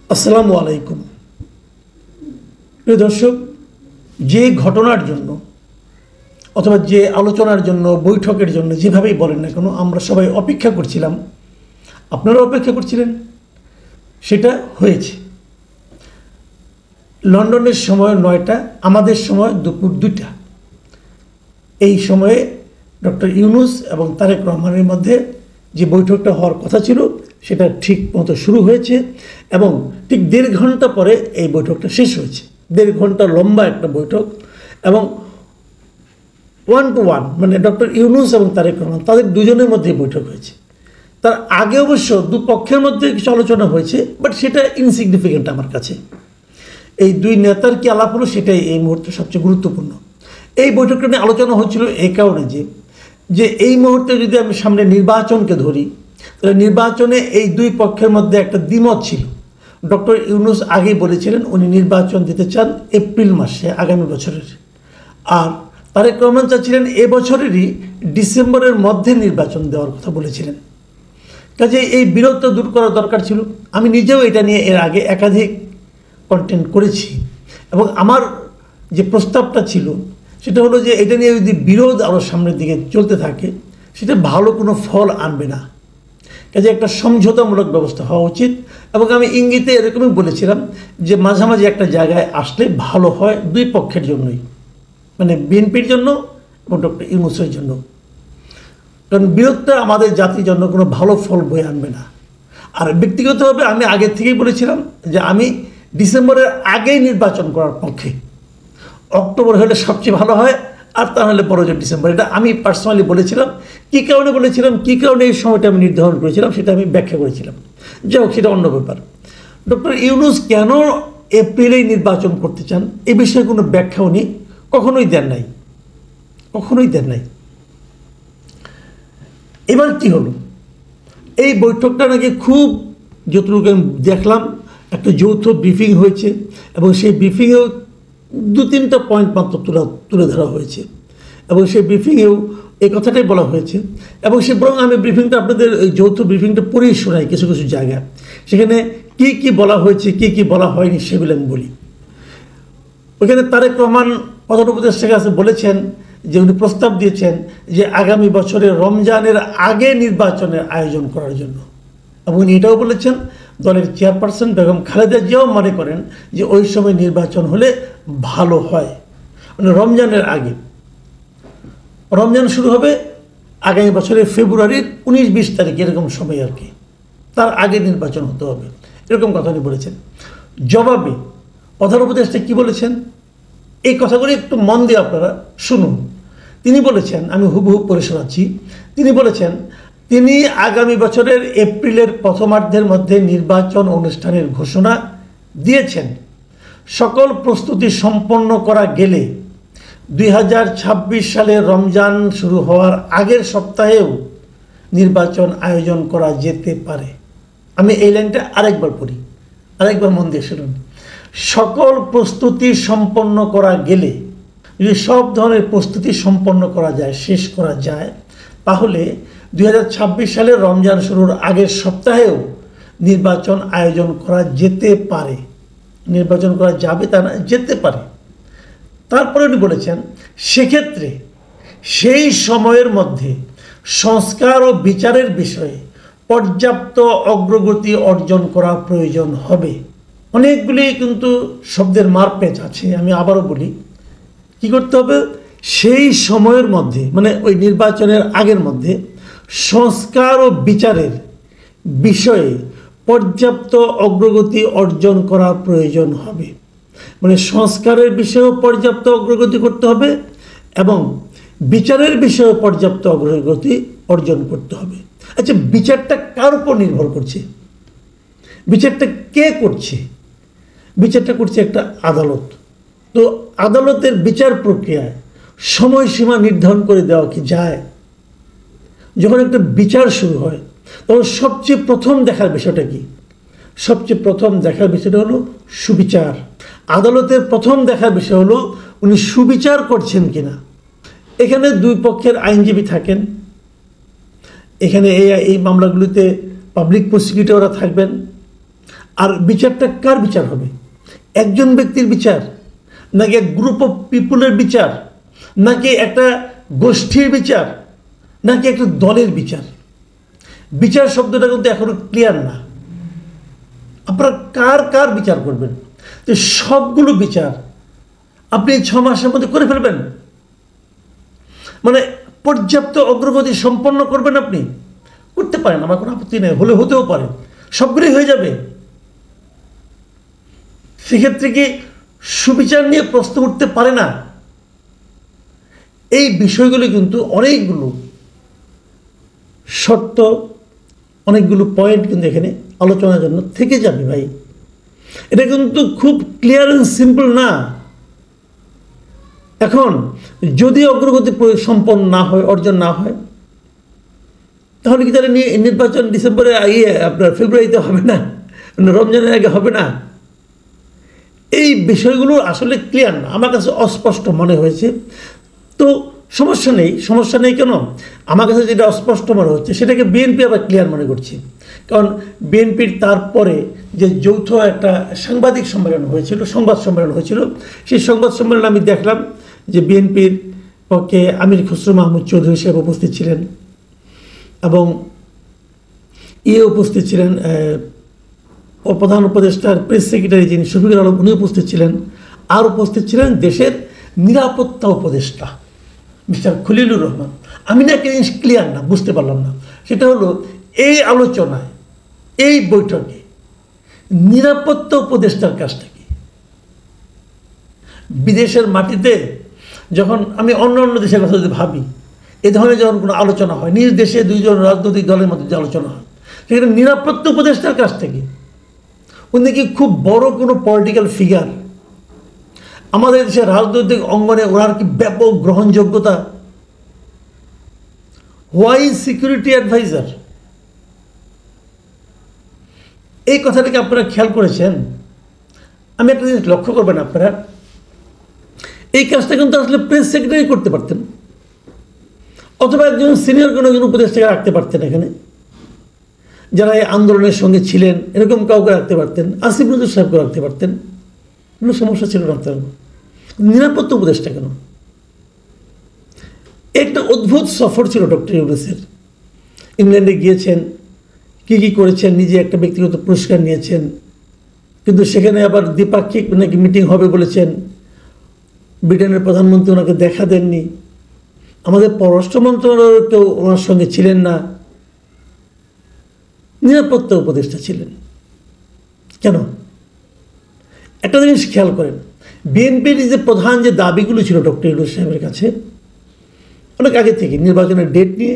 আসসালামু আলাইকুম। প্রিয় দর্শক, যে ঘটনার জন্য অথবা যে আলোচনার জন্য, বৈঠকের জন্য, যেভাবেই বলেন না কেন, আমরা সবাই অপেক্ষা করছিলাম, আপনারা অপেক্ষা করছিলেন, সেটা হয়েছে। লন্ডনের সময় 9টা, আমাদের সময় দুপুর 2টা। এই সময়ে ডক্টর ইউনূস এবং তারেক রহমানের মধ্যে যে বৈঠকটা হওয়ার কথা ছিল সেটা ঠিক মতো শুরু হয়েছে এবং ঠিক 1.5 ঘন্টা পরে এই বৈঠকটা শেষ হয়েছে। 1.5 ঘন্টা লম্বা একটা বৈঠক এবং 1 to 1, মানে ডক্টর ইউনূস এবং তারেক রহমান তাদের দুজনের মধ্যে বৈঠক হয়েছে। তার আগে অবশ্য দুপক্ষের মধ্যে কিছু আলোচনা হয়েছে, বাট সেটা ইনসিগনিফিকেন্ট আমার কাছে। এই দুই নেতার কি আলাপ হলো সেটাই এই মুহূর্তে সবচেয়ে গুরুত্বপূর্ণ। এই বৈঠকটা নিয়ে আলোচনা হচ্ছিল এই কারণে যে এই মুহূর্তে যদি আমি সামনে নির্বাচনকে ধরি, তাহলে নির্বাচনে এই দুই পক্ষের মধ্যে একটা দ্বিমত ছিল। ডক্টর ইউনূস আগেই বলেছিলেন উনি নির্বাচন দিতে চান এপ্রিল মাসে আগামী বছরের, আর তারেক রহমান চাচ্ছিলেন এবছরেরই ডিসেম্বরের মধ্যে নির্বাচন দেওয়ার কথা বলেছিলেন। কাজে এই বিরোধটা দূর করা দরকার ছিল। আমি নিজেও এটা নিয়ে এর আগে একাধিক কন্টেন্ট করেছি এবং আমার যে প্রস্তাবটা ছিল সেটা হলো যে এটা নিয়ে যদি বিরোধ আরও সামনের দিকে চলতে থাকে সেটা ভালো কোনো ফল আনবে না। কাজে একটা সমঝোতামূলক ব্যবস্থা হওয়া উচিত এবং আমি ইঙ্গিতে এরকমই বলেছিলাম যে মাঝামাঝি একটা জায়গায় আসলে ভালো হয় দুই পক্ষের জন্যই, মানে বিএনপির জন্য এবং ডক্টর ইউনূসের জন্য। কারণ বিরোধটা আমাদের জাতির জন্য কোনো ভালো ফল বয়ে আনবে না। আর ব্যক্তিগতভাবে আমি আগের থেকেই বলেছিলাম যে আমি ডিসেম্বরের আগেই নির্বাচন করার পক্ষে। অক্টোবর হলে সবচেয়ে ভালো হয়, আর তা হলে বড় যে ডিসেম্বর। এটা আমি পার্সোনালি বলেছিলাম। কী কারণে বলেছিলাম, কী কারণে এই সময়টা আমি নির্ধারণ করেছিলাম সেটা আমি ব্যাখ্যা করেছিলাম। যাই হোক, সেটা অন্য ব্যাপার। ডক্টর ইউনূস কেন এপ্রিলেই নির্বাচন করতে চান এ বিষয়ে কোনো ব্যাখ্যা উনি কখনোই দেন নাই। এবার কি হলো, এই বৈঠকটা নাকি খুব, যতটুকু আমি দেখলাম, একটা যৌথ ব্রিফিং হয়েছে এবং সেই ব্রিফিংয়েও 2-3টা পয়েন্ট মাত্র তুলে ধরা হয়েছে এবং সেই ব্রিফিংয়েও এই কথাটাই বলা হয়েছে এবং সে বরং আমি ব্রিফিংটা আপনাদের এই যৌথ ব্রিফিংটা পড়েই শোনাই কিছু কিছু জায়গায়। সেখানে কি কি বলা হয়েছে, কি কি বলা হয়নি সেগুলো আমি বলি। ওইখানে তারেক রহমান প্রধান উপদেষ্টার কাছে বলেছেন যে উনি প্রস্তাব দিয়েছেন যে আগামী বছরে রমজানের আগে নির্বাচনের আয়োজন করার জন্য এবং উনি এটাও বলেছেন দলের চেয়ারপারসন বেগম খালেদা জিয়াও মনে করেন যে ওই সময় নির্বাচন হলে ভালো হয়, মানে রমজানের আগে। রমজান শুরু হবে আগামী বছরের ফেব্রুয়ারির 19-20 তারিখ, এরকম সময় আর কি, তার আগে নির্বাচন হতে হবে, এরকম কথা উনি বলেছেন। জবাবে প্রধান উপদেষ্টা কী বলেছেন এই কথাগুলি একটু মন দিয়ে আপনারা শুনুন। তিনি বলেছেন, আমি হুবহু পড়ে শোনাচ্ছি, তিনি বলেছেন তিনি আগামী বছরের এপ্রিলের প্রথমার্ধের মধ্যে নির্বাচন অনুষ্ঠানের ঘোষণা দিয়েছেন। সকল প্রস্তুতি সম্পন্ন করা গেলে 2026 সালে রমজান শুরু হওয়ার আগের সপ্তাহেও নির্বাচন আয়োজন করা যেতে পারে। আমি এই লাইনটা আরেকবার পড়ি, আরেকবার মন দিয়ে শুনুন। সকল প্রস্তুতি সম্পন্ন করা গেলে, যদি সব ধরনের প্রস্তুতি সম্পন্ন করা যায়, শেষ করা যায়, তাহলে 2026 সালে রমজান শুরুর আগের সপ্তাহেও নির্বাচন আয়োজন করা যেতে পারে। নির্বাচন করা যাবে তা না, যেতে পারে। তারপরে উনি বলেছেন সেক্ষেত্রে সেই সময়ের মধ্যে সংস্কার ও বিচারের বিষয়ে পর্যাপ্ত অগ্রগতি অর্জন করা প্রয়োজন হবে। অনেকগুলি কিন্তু শব্দের মারপ্যাচ আছে, আমি আবারও বলি। কি করতে হবে, সেই সময়ের মধ্যে, মানে ওই নির্বাচনের আগের মধ্যে সংস্কার ও বিচারের বিষয়ে পর্যাপ্ত অগ্রগতি অর্জন করা প্রয়োজন হবে। মানে সংস্কারের বিষয়েও পর্যাপ্ত অগ্রগতি করতে হবে এবং বিচারের বিষয়েও পর্যাপ্ত অগ্রগতি অর্জন করতে হবে। আচ্ছা, বিচারটা কার উপর নির্ভর করছে? বিচারটা কে করছে? বিচারটা করছে একটা আদালত। তো আদালতের বিচার প্রক্রিয়ায় সময়সীমা নির্ধারণ করে দেওয়া কি যায়? যখন একটা বিচার শুরু হয় তখন সবচেয়ে প্রথম দেখার বিষয়টা কি? সবচেয়ে প্রথম দেখার বিষয়টা হলো সুবিচার। আদালতের প্রথম দেখার বিষয় হলো উনি সুবিচার করছেন কিনা। এখানে দুই পক্ষের আইনজীবী থাকেন, এখানে এই মামলাগুলিতে পাবলিক প্রসিকিউটররা থাকবেন, আর বিচারটা কার বিচার হবে? একজন ব্যক্তির বিচার, নাকি এক গ্রুপ অফ পিপুলের বিচার, নাকি একটা গোষ্ঠীর বিচার, নাকি একটা দলের বিচার? বিচার শব্দটা কিন্তু এখনো ক্লিয়ার না। আপনারা কার কার বিচার করবেন? তো সবগুলো বিচার আপনি 6 মাসের মধ্যে করে ফেলবেন, মানে পর্যাপ্ত অগ্রগতি সম্পন্ন করবেন আপনি? করতে পারেন, আমার কোনো আপত্তি নেই, হলে হতেও পারে, সবগুলোই হয়ে যাবে। সেক্ষেত্রে কি সুবিচার নিয়ে প্রশ্ন উঠতে পারে না? এই বিষয়গুলো কিন্তু অনেকগুলো শর্ত, অনেকগুলো পয়েন্ট কিন্তু এখানে আলোচনার জন্য থেকে যাবে ভাই। এটা কিন্তু খুব ক্লিয়ার অ্যান্ড সিম্পল না। এখন যদি অগ্রগতি সম্পন্ন না হয়, অর্জন না হয়, তাহলে কি তাহলে নির্বাচন ডিসেম্বরে আপনার ফেব্রুয়ারিতে হবে না, রমজানের আগে হবে না? এই বিষয়গুলো আসলে ক্লিয়ার না, আমার কাছে অস্পষ্ট মনে হয়েছে। তো সমস্যা নেই কেন? আমার কাছে যেটা অস্পষ্ট মনে হচ্ছে সেটাকে বিএনপি আবার ক্লিয়ার মনে করছে। কারণ বিএনপির তারপরে যে যৌথ একটা সাংবাদিক সম্মেলন হয়েছিল, সংবাদ সম্মেলন হয়েছিল, সেই সংবাদ সম্মেলনে আমি দেখলাম যে বিএনপির পক্ষে আমির খসরু মাহমুদ চৌধুরী সাহেব উপস্থিত ছিলেন, এবং উপস্থিত ছিলেন প্রধান উপদেষ্টার প্রেস সেক্রেটারি যিনি শফিকুল আলম, উনি উপস্থিত ছিলেন। আর উপস্থিত ছিলেন দেশের নিরাপত্তা উপদেষ্টা মিস্টার খলিলুর রহমান। আমি না একটা জিনিস ক্লিয়ার না, বুঝতে পারলাম না, সেটা হলো এই আলোচনায়, এই বৈঠকে নিরাপত্তা উপদেষ্টার কাজটা কি? বিদেশের মাটিতে যখন আমি অন্য দেশের কথা যদি ভাবি, এ ধরনের যখন কোনো আলোচনা হয়, নিজ দেশে দুইজন রাজনৈতিক দলের মধ্যে যে আলোচনা হয়, সেখানে নিরাপত্তা উপদেষ্টার কাজটা কি? উনি কি খুব বড় কোনো পলিটিক্যাল ফিগার? আমাদের দেশের রাজনৈতিক অঙ্গনে ওনার কি ব্যাপক গ্রহণযোগ্যতা? Why security adviser? এই কথাটাকে আপনারা খেয়াল করেছেন? আমি একটা জিনিস লক্ষ্য করবেন, আপনারা এই কাজটা কিন্তু আসলে প্রেস সেক্রেটারি করতে পারতেন, অথবা একজন সিনিয়র কোনো একজন উপদেষ্টাকে রাখতে পারতেন এখানে, যারা এই আন্দোলনের সঙ্গে ছিলেন, এরকম কাউকে রাখতে পারতেন, আসিফ নজরুল সাহেবকে রাখতে পারতেন, কোনো সমস্যা ছিল না। তার নিরাপত্তা উপদেষ্টা কেন? একটা অদ্ভুত সফর ছিল ডক্টর ইউনূসের। ইংল্যান্ডে গিয়েছেন, কি করেছেন, নিজে একটা ব্যক্তিগত পুরস্কার নিয়েছেন, কিন্তু সেখানে আবার দ্বিপাক্ষিক নাকি মিটিং হবে বলেছেন। ব্রিটেনের প্রধানমন্ত্রী ওনাকে দেখা দেননি, আমাদের পররাষ্ট্র মন্ত্রণালয়ের কেউ ওনার সঙ্গে ছিলেন না, নিরাপত্তা উপদেষ্টা ছিলেন কেন? একটা জিনিস খেয়াল করেন, বিএনপির যে প্রধান যে দাবিগুলো ছিল ডক্টর ইউনূস সাহেবের কাছে অনেক আগে থেকে, নির্বাচনের ডেট নিয়ে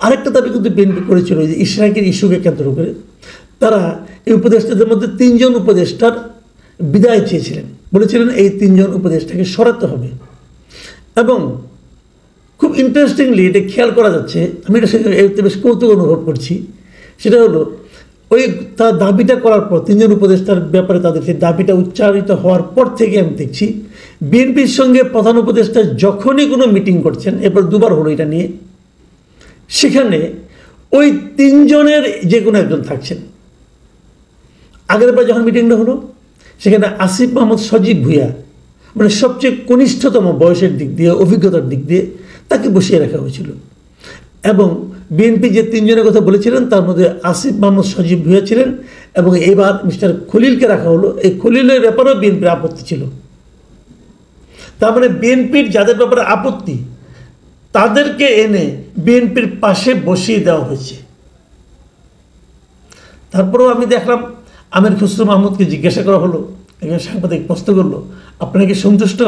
আরেকটা দাবি কিন্তু বিএনপি করেছিল, যে ইশরাকের ইস্যুকে কেন্দ্র করে তারা এই উপদেষ্টাদের মধ্যে 3 জন উপদেষ্টার বিদায় চেয়েছিলেন, বলেছিলেন এই 3 জন উপদেষ্টাকে সরাতে হবে। এবং খুব ইন্টারেস্টিংলি এটা খেয়াল করা যাচ্ছে, আমি এটা বেশ কৌতুক অনুভব করছি, সেটা হলো ওই তার দাবিটা করার পর 3 জন উপদেষ্টার ব্যাপারে তাদের সেই দাবিটা উচ্চারিত হওয়ার পর থেকে আমি দেখছি বিএনপির সঙ্গে প্রধান উপদেষ্টা যখনই কোনো মিটিং করছেন, এরপর 2বার হলো এটা নিয়ে, সেখানে ওই 3 জনের যে কোনো একজন থাকছেন। আগের বার যখন মিটিংটা হলো সেখানে আসিফ মাহমুদ সজীব ভুঁইয়া, মানে সবচেয়ে কনিষ্ঠতম বয়সের দিক দিয়ে, অভিজ্ঞতার দিক দিয়ে তাকে বসিয়ে রাখা হয়েছিল। এবং বিএনপি যে 3 জনের কথা বলেছিলেন তার মধ্যে আসিফ মাহমুদ সজীব ভুঁইয়া ছিলেন, এবং এবার মিস্টার খলিলকে রাখা হলো। এই খলিলের ব্যাপারেও বিএনপির আপত্তি ছিল। তার মানে বিএনপির যাদের ব্যাপারে আপত্তি তাদেরকে এনে বিএনপির পাশে বসিয়ে দেওয়া হয়েছে। তারপরেও আমি দেখলাম আমির খসরু মাহমুদকে জিজ্ঞাসা করা হলো, একজন সাংবাদিক প্রশ্ন করলো, আপনারা কি সন্তুষ্ট?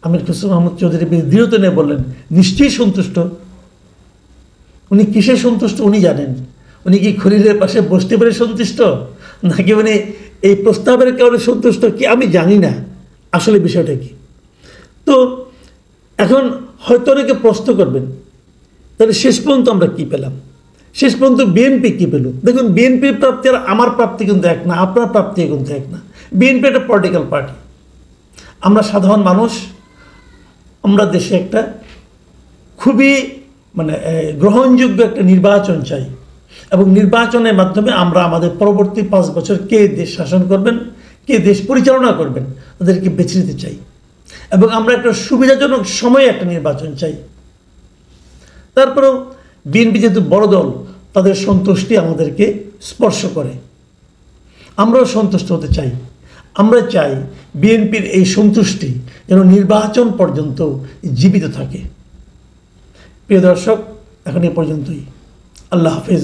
আমির খসরু মাহমুদ চৌধুরী দৃঢ়তা নিয়ে বললেন, নিশ্চয়ই সন্তুষ্ট। উনি কিসে সন্তুষ্ট উনি জানেন। উনি কি খলিলের পাশে বসতে পেরে সন্তুষ্ট, নাকি উনি এই প্রস্তাবের কারণে সন্তুষ্ট, কি আমি জানি না আসলে বিষয়টা কি। তো এখন হয়তো অনেকে প্রশ্ন করবেন, তাহলে শেষ পর্যন্ত আমরা কি পেলাম? শেষ পর্যন্ত বিএনপি কি পেল? দেখুন, বিএনপির প্রাপ্তি আর আমার প্রাপ্তি কিন্তু এক না, আপনার প্রাপ্তি কিন্তু এক না। বিএনপি একটা পলিটিক্যাল পার্টি, আমরা সাধারণ মানুষ, আমরা দেশে একটা খুবই মানে গ্রহণযোগ্য একটা নির্বাচন চাই। এবং নির্বাচনের মাধ্যমে আমরা আমাদের পরবর্তী 5 বছর কে দেশ শাসন করবেন, কে দেশ পরিচালনা করবেন, তাদেরকে বেছে নিতে চাই। এবং আমরা একটা সুবিধাজনক সময়ে একটা নির্বাচন চাই। তারপরেও বিএনপি যেহেতু বড় দল, তাদের সন্তুষ্টি আমাদেরকে স্পর্শ করে। আমরাও সন্তুষ্ট হতে চাই। আমরা চাই বিএনপির এই সন্তুষ্টি যেন নির্বাচন পর্যন্ত জীবিত থাকে। প্রিয় দর্শক, এখন এ পর্যন্তই। আল্লাহ হাফেজ।